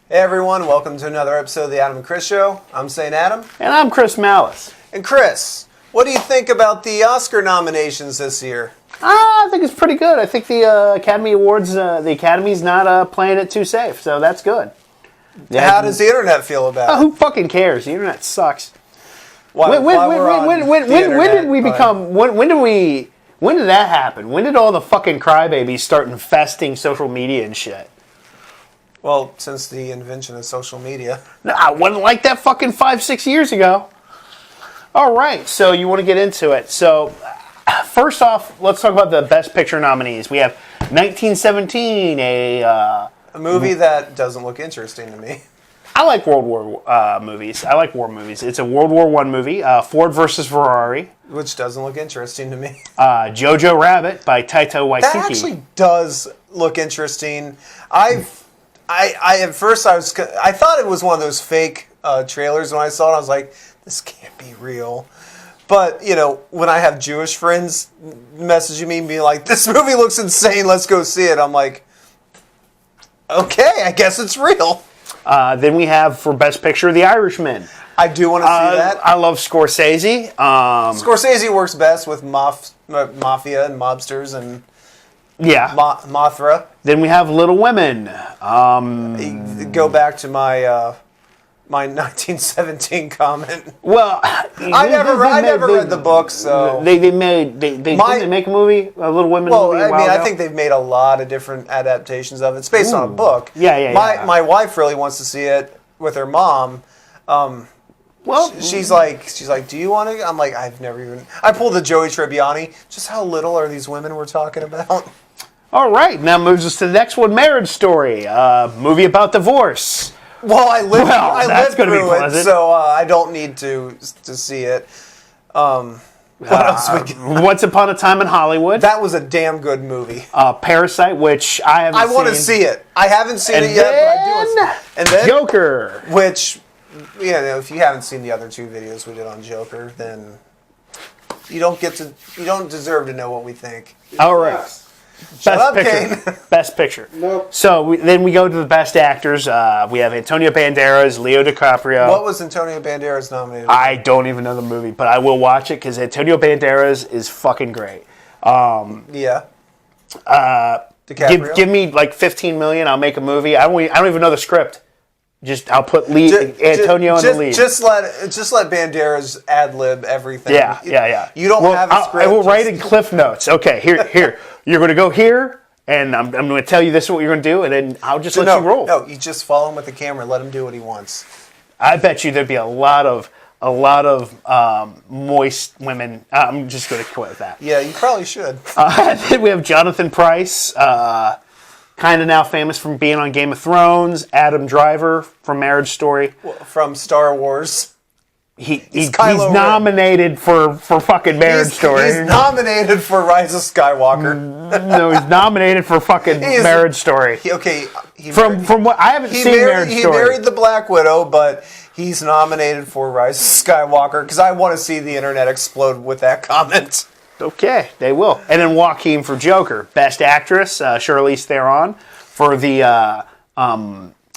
Hey everyone, welcome to another episode of the Adam and Chris Show. I'm St. Adam. And I'm Chris Malice. And Chris, what do you think about the Oscar nominations this year? I think it's pretty good. I think the Academy Awards, the Academy's not playing it too safe, so that's good. How does the internet feel about it? Who fucking cares? The internet sucks. When did we become? When did that happen? When did all the fucking crybabies start infesting social media and shit? Well, since the invention of social media. No, I wasn't like that fucking 5-6 years ago. All right, so you want to get into it. So, first off, let's talk about the Best Picture nominees. We have 1917, a movie that doesn't look interesting to me. I like World War movies. I like war movies. It's a World War I movie, Ford versus Ferrari. Which doesn't look interesting to me. Jojo Rabbit by Taika Waititi. That actually does look interesting. I thought it was one of those fake trailers when I saw it. I was like, this can't be real. But, you know, when I have Jewish friends messaging me and being like, this movie looks insane, let's go see it. I'm like, okay, I guess it's real. Then we have, for Best Picture, The Irishman. I do want to see that. I love Scorsese. Scorsese works best with mafia and mobsters and Mothra. Then we have Little Women. Go back to my my 1917 comment. Well, I never read the book, so didn't they make a movie, a Little Women movie? I think they've made a lot of different adaptations of it. It's based on a book. Yeah. My wife really wants to see it with her mom. She's like, do you want to? I'm like, I've never even. I pulled the Joey Tribbiani. Just how little are these women we're talking about? All right, now moves us to the next one, Marriage Story, movie about divorce. Well, I lived through it, pleasant. so I don't need to see it. What else we got? Once Upon a Time in Hollywood. That was a damn good movie. Parasite, which I haven't seen. I want to see it. I haven't seen it yet, but I do want to see it. And then Joker. Which, if you haven't seen the other two videos we did on Joker, then you don't deserve to know what we think. All right. Best Picture. Nope. So then we go to the Best Actors. We have Antonio Banderas, Leo DiCaprio. What was Antonio Banderas nominated? I don't even know the movie, but I will watch it because Antonio Banderas is fucking great. Yeah. DiCaprio. Give me like $15 million, I'll make a movie. I don't even know the script. I'll put Antonio in the lead. Just let Banderas ad lib everything. Yeah. You don't have a script. I will write in Cliff Notes. Okay, here. You're going to go here, and I'm going to tell you this is what you're going to do, and then I'll just let you roll. No, you just follow him with the camera. Let him do what he wants. I bet you there'd be a lot of moist women. I'm just going to quit that. Yeah, you probably should. Then we have Jonathan Pryce, kind of now famous from being on Game of Thrones. Adam Driver from Marriage Story. From Star Wars. He's nominated for fucking Marriage Story. He's nominated for Rise of Skywalker. No, he's nominated for fucking Marriage Story. From what I haven't seen Marriage Story. He married the Black Widow, but he's nominated for Rise of Skywalker because I want to see the internet explode with that comment. Okay, they will. And then Joaquin for Joker, Best Actress, Charlize Theron for the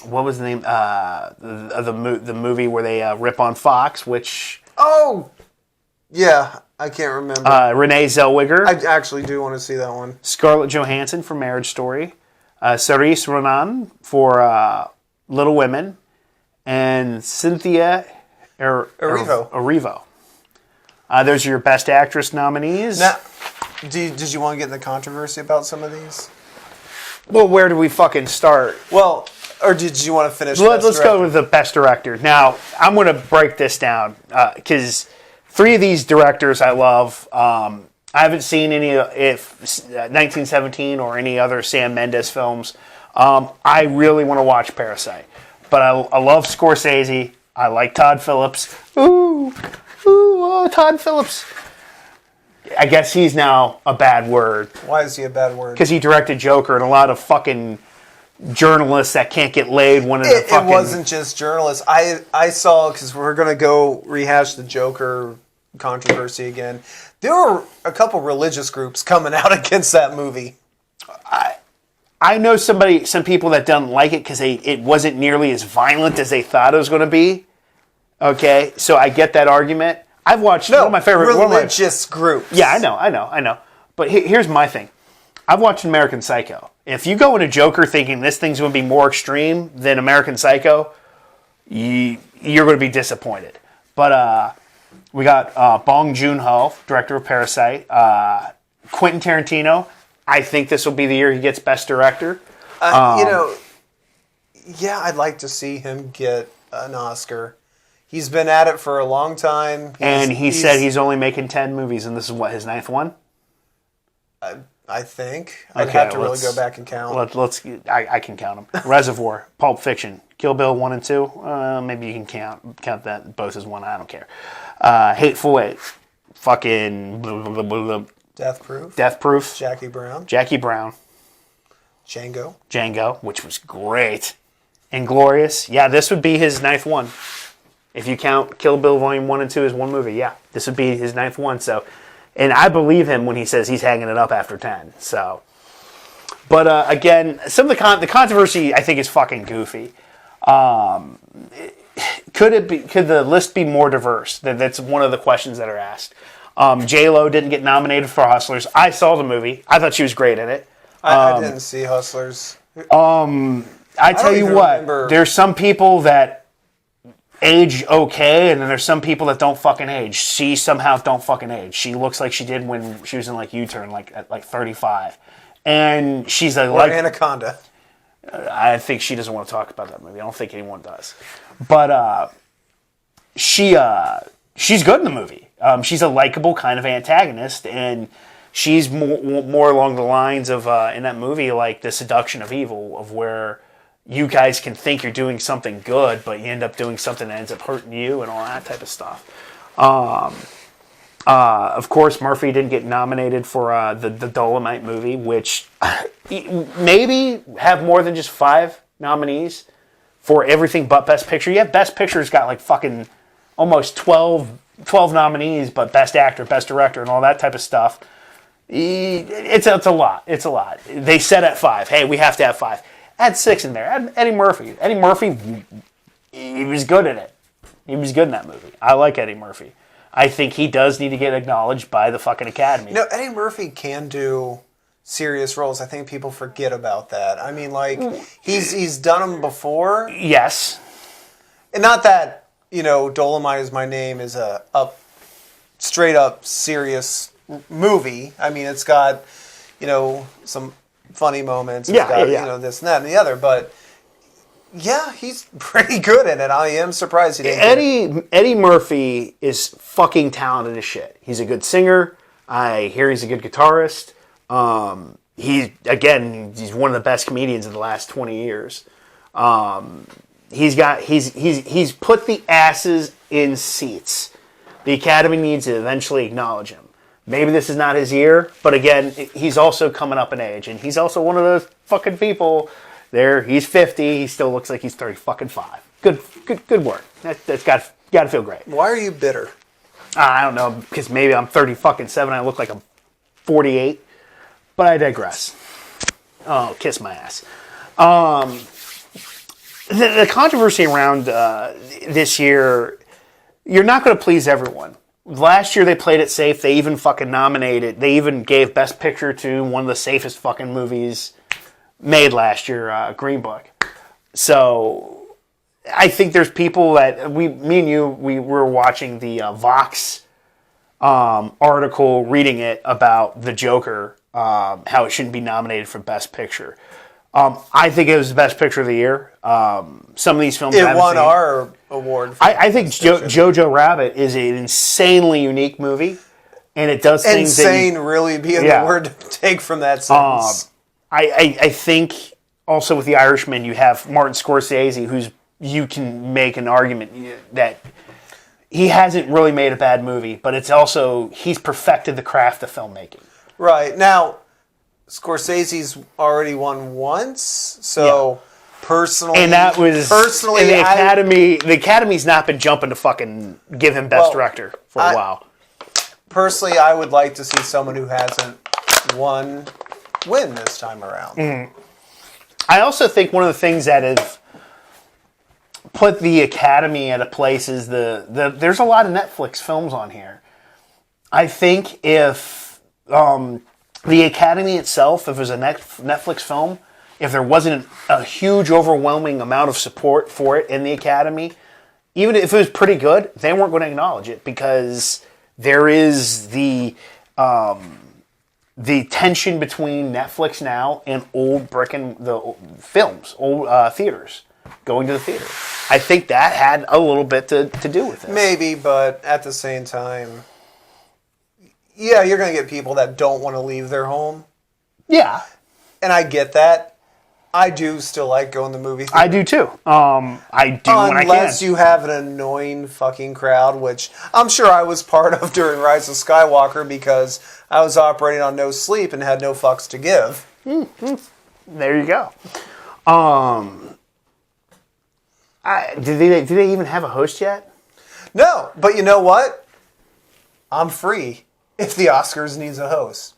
what was the name? The movie where they rip on Fox, which... Oh! Yeah, I can't remember. Renee Zellweger. I actually do want to see that one. Scarlett Johansson for Marriage Story. Saoirse Ronan for Little Women. And Cynthia Erivo. Those are your Best Actress nominees. Now, did you want to get in the controversy about some of these? Well, where do we fucking start? Well... Or did you want to finish? Let's go with the Best Director. Now, I'm going to break this down because 3 of these directors I love. I haven't seen any 1917 or any other Sam Mendes films. I really want to watch Parasite. But I love Scorsese. I like Todd Phillips. Todd Phillips. I guess he's now a bad word. Why is he a bad word? Because he directed Joker and a lot of fucking... journalists that can't get laid It wasn't just journalists. I saw, because we're going to go rehash the Joker controversy again. There were a couple religious groups coming out against that movie. I know some people that don't like it because it wasn't nearly as violent as they thought it was going to be. Okay, so I get that argument. I've watched one of my favorite religious groups. Yeah, I know. But here's my thing. I've watched American Psycho. If you go into Joker thinking this thing's going to be more extreme than American Psycho, you're going to be disappointed. But we got Bong Joon-ho, director of Parasite. Quentin Tarantino. I think this will be the year he gets Best Director. I'd like to see him get an Oscar. He's been at it for a long time. And he said he's only making 10 movies, and this is what, his 9th one? I think. I'd have to really go back and count. I can count them. Reservoir, Pulp Fiction, Kill Bill 1 and 2. Maybe you can count that both as one. I don't care. Hateful Eight. Fucking... Death Proof. Jackie Brown. Django, which was great. Inglorious. Yeah, this would be his 9th one. If you count Kill Bill Volume 1 and 2 as one movie, yeah. This would be his 9th one. So, and I believe him when he says he's hanging it up after 10. So, but again, some of the controversy I think is fucking goofy. Could the list be more diverse? That's one of the questions that are asked. J-Lo didn't get nominated for Hustlers. I saw the movie. I thought she was great in it. I didn't see Hustlers. I tell you what, there's some people that age okay, and then there's some people that don't fucking age. She somehow don't fucking age. She looks like she did when she was in U-Turn, at 35. And she's Anaconda. I think she doesn't want to talk about that movie. I don't think anyone does. But she's good in the movie. She's a likable kind of antagonist, and she's more along the lines of, in that movie, like the seduction of evil, of where you guys can think you're doing something good, but you end up doing something that ends up hurting you and all that type of stuff. Of course, Murphy didn't get nominated for the Dolomite movie, which maybe have more than just 5 nominees for everything but Best Picture. Yeah, Best Picture's got fucking almost 12 nominees, but Best Actor, Best Director, and all that type of stuff. It's a lot. It's a lot. They set at 5. Hey, we have to have 5. Add 6 in there. Add Eddie Murphy. Eddie Murphy, he was good in it. He was good in that movie. I like Eddie Murphy. I think he does need to get acknowledged by the fucking Academy. Eddie Murphy can do serious roles. I think people forget about that. I mean, he's done them before. Yes. And not that, Dolomite Is My Name is a straight up serious movie. I mean, it's got, some funny moments. It's got, this and that and the other. But, yeah, he's pretty good in it. I am surprised he didn't Eddie Murphy is fucking talented as shit. He's a good singer. I hear he's a good guitarist. He's one of the best comedians of the last 20 years. He's put the asses in seats. The Academy needs to eventually acknowledge him. Maybe this is not his year, but again, he's also coming up in age, and he's also one of those fucking people. He's 50. He still looks like he's 35. Good work. That's got to feel great. Why are you bitter? I don't know, because maybe I'm 37. I look like I'm 48, but I digress. Oh, kiss my ass. The controversy around this year, you're not going to please everyone. Last year they played it safe. They even fucking nominated. They even gave Best Picture to one of the safest fucking movies made last year, Green Book. So I think there's people that me and you, we were watching the Vox article, reading it about the Joker, how it shouldn't be nominated for Best Picture. I think it was the Best Picture of the year. Some of these films it won our award. I think Jojo Rabbit is an insanely unique movie, and it does things insane really being the word to take from that sentence. I think also with The Irishman, you have Martin Scorsese, you can make an argument that he hasn't really made a bad movie, but it's also he's perfected the craft of filmmaking. Right. Now, Scorsese's already won once, so personally, and that was personally the Academy. The Academy's not been jumping to fucking give him Best Director for a while. Personally, I would like to see someone who hasn't win this time around. Mm-hmm. I also think one of the things that have put the Academy at a place is there's a lot of Netflix films on here. I think if the Academy itself, if it was a Netflix film, if there wasn't a huge, overwhelming amount of support for it in the Academy, even if it was pretty good, they weren't going to acknowledge it because there is the tension between Netflix now and old films, old theaters, going to the theater. I think that had a little bit to do with it. Maybe, but at the same time, yeah, you're going to get people that don't want to leave their home. Yeah. And I get that. I do still like going to the movie theater. I do too. I do when I can. Unless you have an annoying fucking crowd, which I'm sure I was part of during Rise of Skywalker because I was operating on no sleep and had no fucks to give. There you go. Do they even have a host yet? No, but you know what? I'm free if the Oscars needs a host.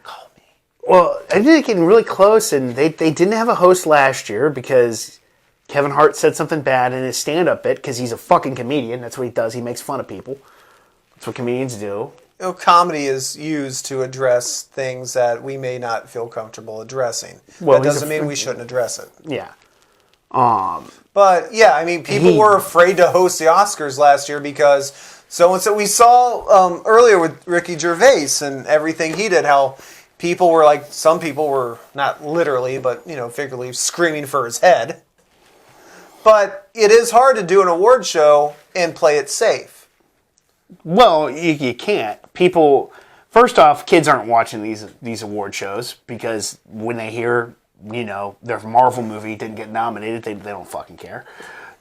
Call me. Well, I think they're getting really close, and they didn't have a host last year because Kevin Hart said something bad in his stand-up bit because he's a fucking comedian. That's what he does. He makes fun of people. That's what comedians do. You know, comedy is used to address things that we may not feel comfortable addressing. Well, that doesn't mean we shouldn't address it. Yeah. But, yeah, I mean, people were afraid to host the Oscars last year because so-and-so... We saw earlier with Ricky Gervais and everything he did, how people were like... Some people were, not literally, but, you know, figuratively, screaming for his head. But it is hard to do an award show and play it safe. Well, you can't. People... First off, kids aren't watching these award shows because when they hear... You know, their Marvel movie didn't get nominated. They don't fucking care.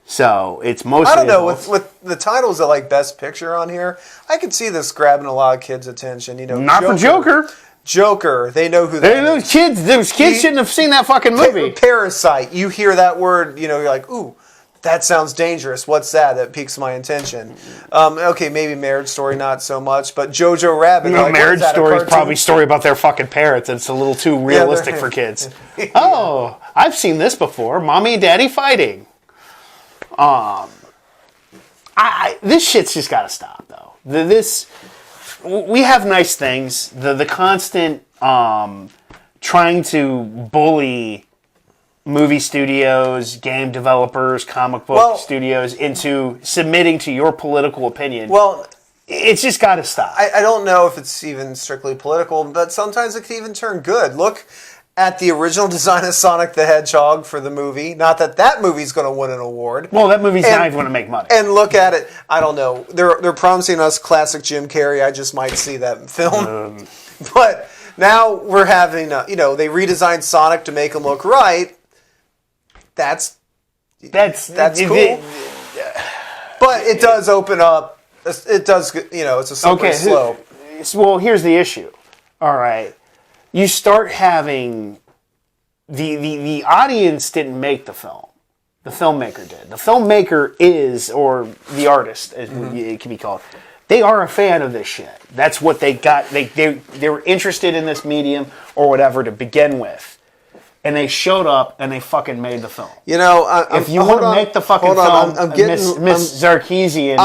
So it's mostly. I don't know with the titles of like Best Picture on here. I could see this grabbing a lot of kids' attention. You know, not for Joker. Joker. They know who that is. Those kids shouldn't have seen that fucking movie. Parasite. You hear that word, you know, you're like, ooh, that sounds dangerous. What's that? That piques my attention. Okay, maybe Marriage Story, not so much, but Jojo Rabbit. No, like, Marriage Story is probably a story about their fucking parents. And it's a little too realistic for kids. Yeah. Oh, I've seen this before. Mommy and Daddy fighting. This shit's just got to stop, though. We have nice things. The constant trying to bully movie studios, game developers, comic book studios into submitting to your political opinion. Well, it's just got to stop. I don't know if it's even strictly political, but sometimes it can even turn good. Look at the original design of Sonic the Hedgehog for the movie. Not that movie's going to win an award. Well, that movie's not even going to make money. And look at it. I don't know. They're promising us classic Jim Carrey. I just might see that film. But now we're having, they redesigned Sonic to make him look right. That's cool. But it does open up. It does, it's a slippery slope. Well, here's the issue. All right. You start having the audience didn't make the film. The filmmaker did. The filmmaker is, or the artist, as it can be called. They are a fan of this shit. That's what they got. They were interested in this medium or whatever to begin with. And they showed up and they fucking made the film. If you want to make the fucking film, Miss Sarkeesian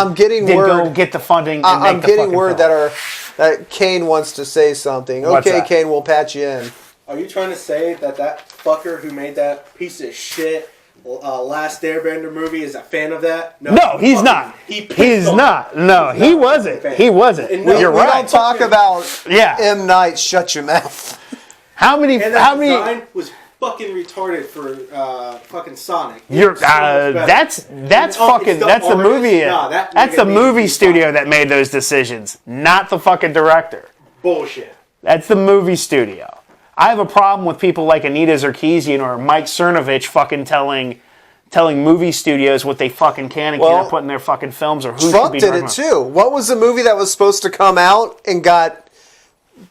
go get the funding and make the fucking film. I'm getting word that Kane wants to say something. Okay, Kane, we'll patch you in. Are you trying to say that fucker who made that piece of shit Last Airbender movie is a fan of that? No, he's not. He's not. No, he wasn't. He wasn't. You're right. We don't talk about M. Night. Shut your mouth. How many design was fucking retarded for fucking Sonic. That's the movie. That's the movie studio that made those decisions, not the fucking director. Bullshit. That's the movie studio. I have a problem with people like Anita Sarkeesian or Mike Cernovich fucking telling movie studios what they fucking can and can't put in their fucking films or who Trump should be did it too. What was the movie that was supposed to come out and got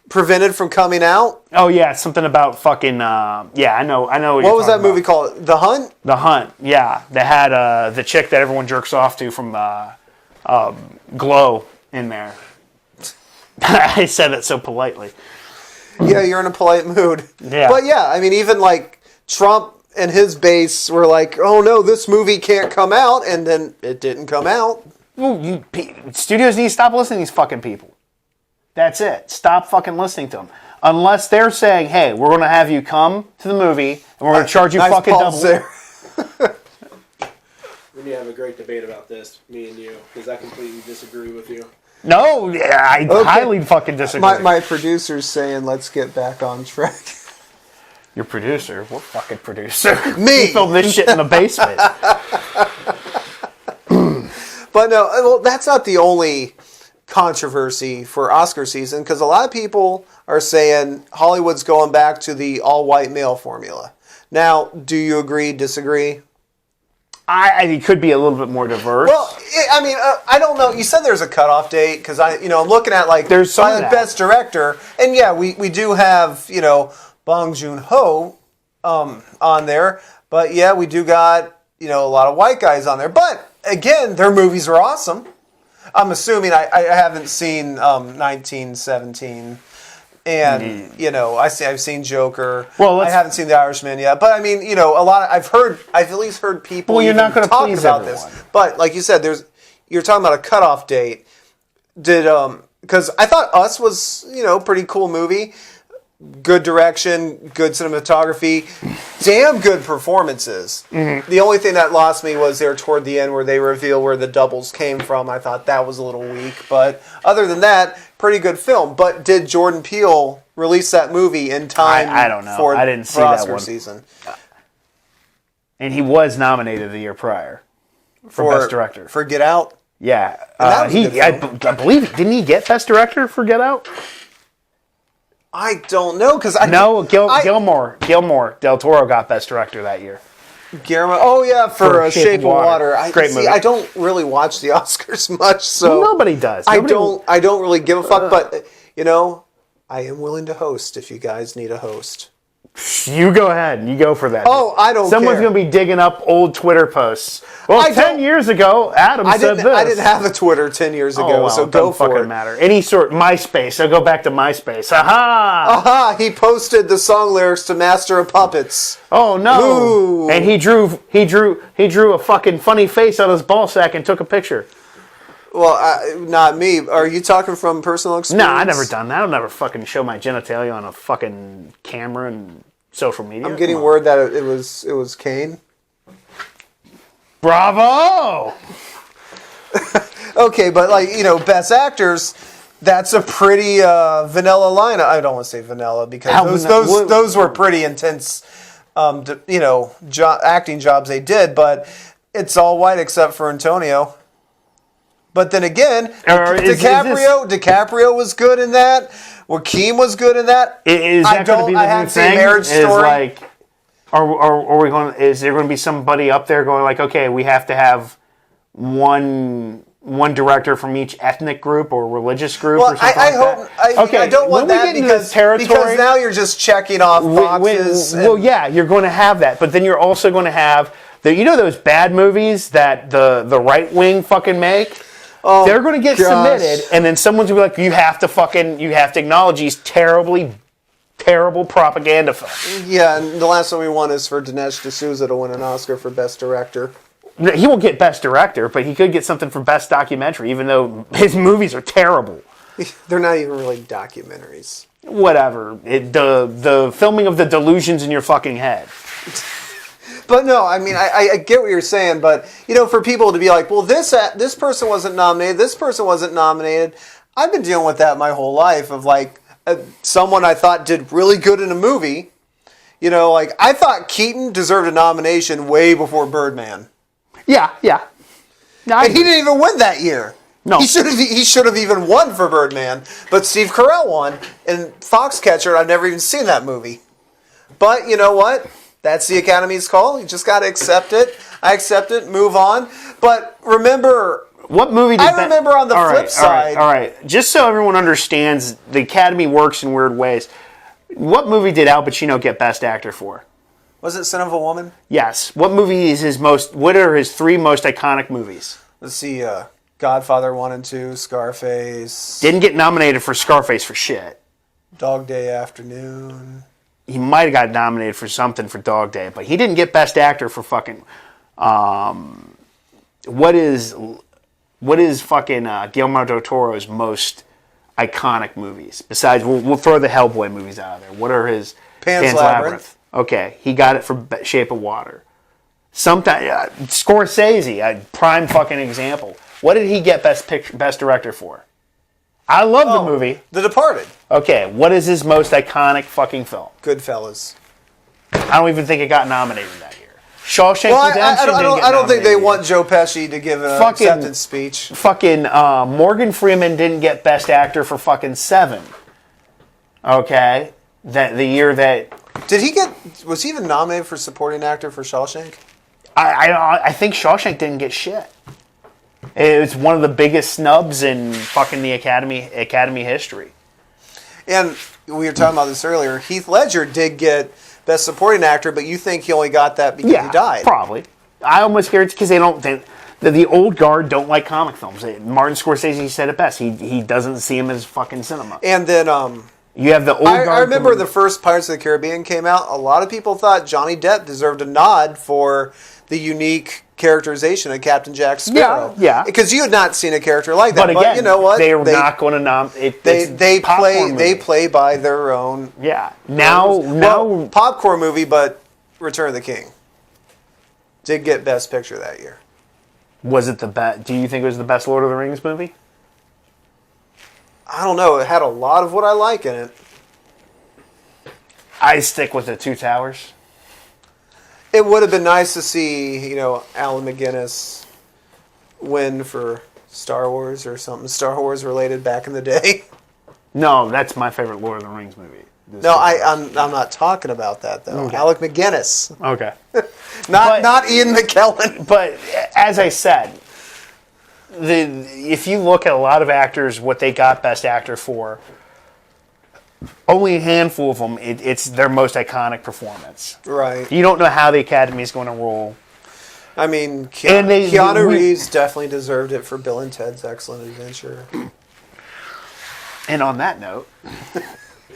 prevented from coming out? Oh yeah, something about fucking I know. What was that movie called? The Hunt? The Hunt. Yeah, they had the chick that everyone jerks off to from Glow in there. I said it so politely. Yeah, you're in a polite mood. Yeah. But yeah, I mean, even like Trump and his base were like, "Oh no, this movie can't come out," and then it didn't come out. Well, studios need to stop listening to these fucking people. That's it. Stop fucking listening to them. Unless they're saying, "Hey, we're going to have you come to the movie and we're going to charge you nice fucking double." there. We need to have a great debate about this, me and you, because I completely disagree with you. No, I highly fucking disagree. My producer's saying, "Let's get back on track." Your producer? What fucking producer? Me! You filmed this shit in the basement. But no, well, that's not the only controversy for Oscar season, because a lot of people are saying Hollywood's going back to the all-white male formula. Now, do you agree, disagree? I think it could be a little bit more diverse. Well, I mean, I don't know. You said there's a cutoff date, because I'm looking at There's some of that. Best Director, and yeah, we do have Bong Joon-ho on there, but yeah, we do got a lot of white guys on there. But again, their movies are awesome. I'm assuming I haven't seen 1917, and I've seen Joker. Well, I haven't seen The Irishman yet, but I mean, a lot of I've at least heard people. Well, you're not going to talking please about everyone. this, but like you said, you're talking about a cutoff date. Because I thought Us was pretty cool movie. Good direction, good cinematography, damn good performances. Mm-hmm. The only thing that lost me was there toward the end where they reveal where the doubles came from. I thought that was a little weak, but other than that, pretty good film. But did Jordan Peele release that movie in time? I don't know. I didn't see Oscar that one. Season. And he was nominated the year prior for Best Director. For Get Out? Yeah. That was a good film. I believe, didn't he get Best Director for Get Out? I don't know, because Guillermo del Toro got Best Director that year. Guillermo, oh yeah, for Shape of Water. Great movie. I don't really watch the Oscars much, so nobody does. I don't really give a fuck. But I am willing to host if you guys need a host. You go ahead. You go for that. Oh, I don't Someone's care. going to be digging up old Twitter posts. Well, 10 years ago, Adam said this. I didn't have a Twitter 10 years ago, so go for it. Doesn't fucking matter. Any sort, MySpace. I'll go back to MySpace. Aha! Aha! He posted the song lyrics to Master of Puppets. Oh no! Ooh. And he drew a fucking funny face on his ball sack and took a picture. Well, not me. Are you talking from personal experience? No, I've never done that. I'll never fucking show my genitalia on a fucking camera and social media. I'm getting word that it was Kane. Bravo! Okay, but Best Actors, that's a pretty vanilla line. I don't want to say vanilla because those were pretty intense, acting jobs they did. But it's all white except for Antonio. But then again, DiCaprio was good in that. Joaquin was good in that. Is that going to be the new thing? Marriage Story. Are we going? Is there going to be somebody up there going like, okay, we have to have one director from each ethnic group or religious group or something I don't want that because now you're just checking off boxes. You're going to have that, but then you're also going to have those bad movies that the right wing fucking make. Oh, they're going to get submitted, and then someone's going to be like, you have to acknowledge these terrible propaganda films. Yeah, and the last one we want is for Dinesh D'Souza to win an Oscar for Best Director. He won't get Best Director, but he could get something for Best Documentary, even though his movies are terrible. They're not even really documentaries. Whatever. The filming of the delusions in your fucking head. But no, I mean, I get what you're saying, but, for people to be like, well, this person wasn't nominated, this person wasn't nominated, I've been dealing with that my whole life of, someone I thought did really good in a movie. I thought Keaton deserved a nomination way before Birdman. Yeah. No, and he didn't even win that year. No. He should have even won for Birdman, but Steve Carell won, and Foxcatcher, I've never even seen that movie. But you know what? That's the Academy's call. You just got to accept it. I accept it, move on. But remember... What movie did remember on the flip side... All right. Just so everyone understands, the Academy works in weird ways. What movie did Al Pacino get Best Actor for? Was it Son of a Woman? Yes. What movie is what are his three most iconic movies? Let's see, Godfather 1 and 2, Scarface... Didn't get nominated for Scarface for shit. Dog Day Afternoon... he might have got nominated for something for Dog Day, but he didn't get Best Actor for fucking. What is fucking Guillermo del Toro's most iconic movies? Besides, we'll throw the Hellboy movies out of there. What are his Pan's Labyrinth. Okay, he got it for Shape of Water. Sometimes Scorsese, a prime fucking example. What did he get Best Director for? I love the movie. The Departed. Okay, what is his most iconic fucking film? Goodfellas. I don't even think it got nominated that year. Shawshank Well, Redemption I don't think they nominated. want Joe Pesci to give an acceptance speech. Fucking Morgan Freeman didn't get Best Actor for fucking Seven. Okay, the year that Did he get? Was he even nominated for supporting actor for Shawshank? I think Shawshank didn't get shit. It's one of the biggest snubs in fucking the Academy history. And we were talking about this earlier. Heath Ledger did get Best Supporting Actor, but you think he only got that because he died? Probably. I almost hear it's because they don't. The old guard don't like comic films. Martin Scorsese said it best. He doesn't see him as fucking cinema. And then you have the old guard. I remember the first Pirates of the Caribbean came out. A lot of people thought Johnny Depp deserved a nod for the unique characterization of Captain Jack Sparrow. Yeah. Because you had not seen a character like that. But again, you know what? They're not going to nominate. They play by their own. Yeah. Now, popcorn movie, but Return of the King did get Best Picture that year. Was it the best? Do you think it was the best Lord of the Rings movie? I don't know. It had a lot of what I like in it. I stick with the Two Towers. It would have been nice to see, Alan McGuinness win for Star Wars or something Star Wars related back in the day. No, that's my favorite Lord of the Rings movie. No, I'm not talking about that though. Okay. Alec McGuinness, Okay. not Ian McKellen. But as I said, if you look at a lot of actors, what they got Best Actor for, only a handful of them, it's their most iconic performance. Right. You don't know how the Academy is going to roll. I mean, Keanu Reeves definitely deserved it for Bill and Ted's Excellent Adventure. And on that note,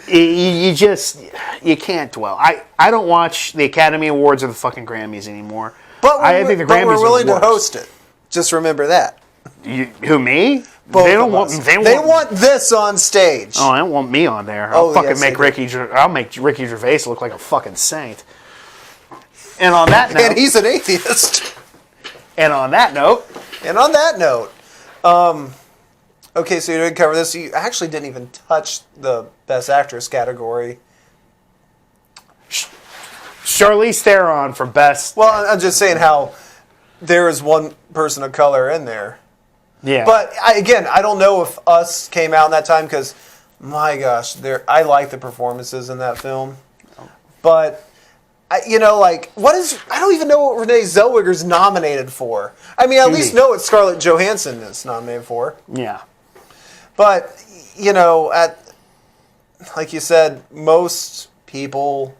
you can't dwell. I don't watch the Academy Awards or the fucking Grammys anymore. But I think the Grammys we're willing are to host it. Just remember that. Who, me? Both they of us. They want this on stage. Oh, they don't want me on there. I'll make Ricky Gervais look like a fucking saint. And on that note, and he's an atheist. And on that note, okay, so you didn't cover this. You actually didn't even touch the Best Actress category. Charlize Theron for Best. Well, I'm just saying how there is one person of color in there. Yeah. But I don't know if Us came out in that time because, my gosh, I like the performances in that film. But, I don't even know what Renee Zellweger's nominated for. I mean, at least know what Scarlett Johansson is nominated for. Yeah. But, like you said, most people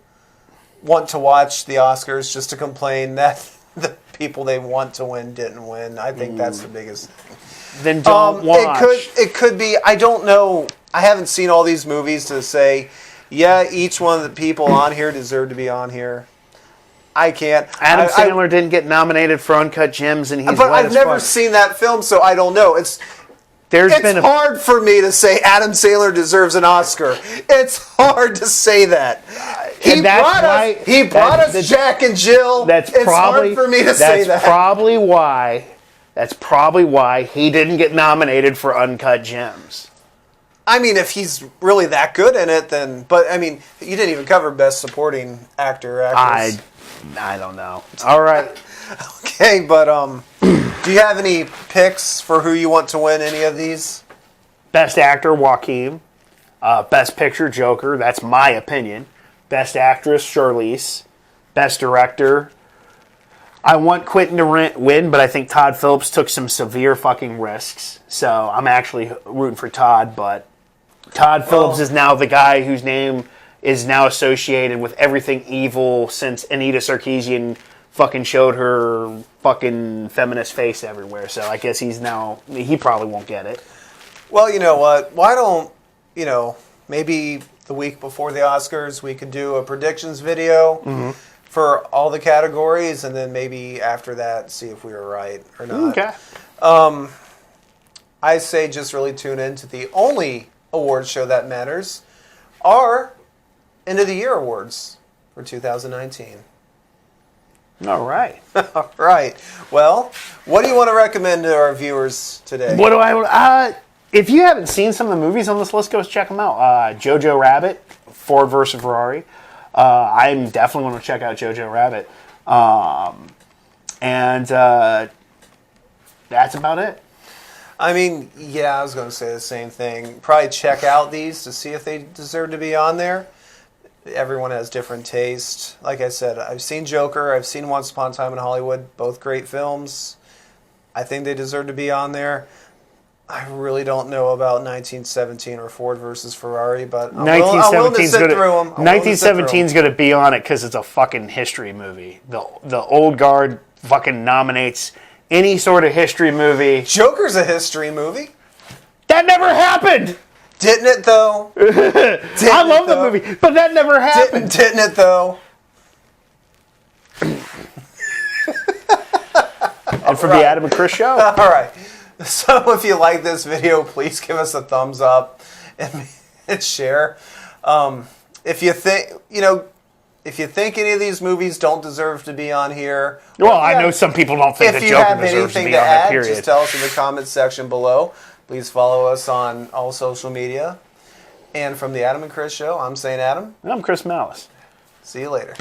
want to watch the Oscars just to complain that the people they want to win didn't win. I think that's the biggest thing. Then don't watch. It could be. I don't know. I haven't seen all these movies to say, yeah, each one of the people on here deserve to be on here. I can't. Adam Sandler didn't get nominated for Uncut Gems, and he's but I've never seen that film, so I don't know. It's hard for me to say Adam Sandler deserves an Oscar. It's hard to say that. He brought us Jack and Jill. It's hard for me to say that. That's probably why he didn't get nominated for Uncut Gems. I mean, if he's really that good in it, then... But, I mean, you didn't even cover Best Supporting Actor, Actress. I don't know. All right. Okay, but do you have any picks for who you want to win any of these? Best Actor, Joaquin. Best Picture, Joker. That's my opinion. Best Actress, Charlize. Best Director, I want Quentin to win, but I think Todd Phillips took some severe fucking risks. So I'm actually rooting for Todd, but Todd Phillips is now the guy whose name is now associated with everything evil since Anita Sarkeesian fucking showed her fucking feminist face everywhere. So I guess he probably won't get it. Well, you know what? Why don't, maybe the week before the Oscars, we could do a predictions video for all the categories, and then maybe after that, see if we were right or not. Okay. I say just really tune in to the only award show that matters, our End of the Year Awards for 2019. All right. All right. Well, what do you want to recommend to our viewers today? What do I? If you haven't seen some of the movies on this list, go check them out. Jojo Rabbit, Ford versus Ferrari. I'm definitely going to check out Jojo Rabbit. And that's about it. I mean, yeah, I was going to say the same thing. Probably check out these to see if they deserve to be on there. Everyone has different taste. Like I said, I've seen Joker. I've seen Once Upon a Time in Hollywood. Both great films. I think they deserve to be on there. I really don't know about 1917 or Ford versus Ferrari, but I'm willing to sit through them. 1917 is going to be on it because it's a fucking history movie. The old guard fucking nominates any sort of history movie. Joker's a history movie. That never happened! Didn't it, though? I love the movie, but that never happened. Didn't it, though? And from the Adam and Chris Show. All right. So if you like this video, please give us a thumbs up and share. If you think, if you think any of these movies don't deserve to be on here, well, I know some people don't think that Joker deserves to be on that period. Just tell us in the comments section below. Please follow us on all social media. And from the Adam and Chris Show, I'm St. Adam. And I'm Chris Malice. See you later.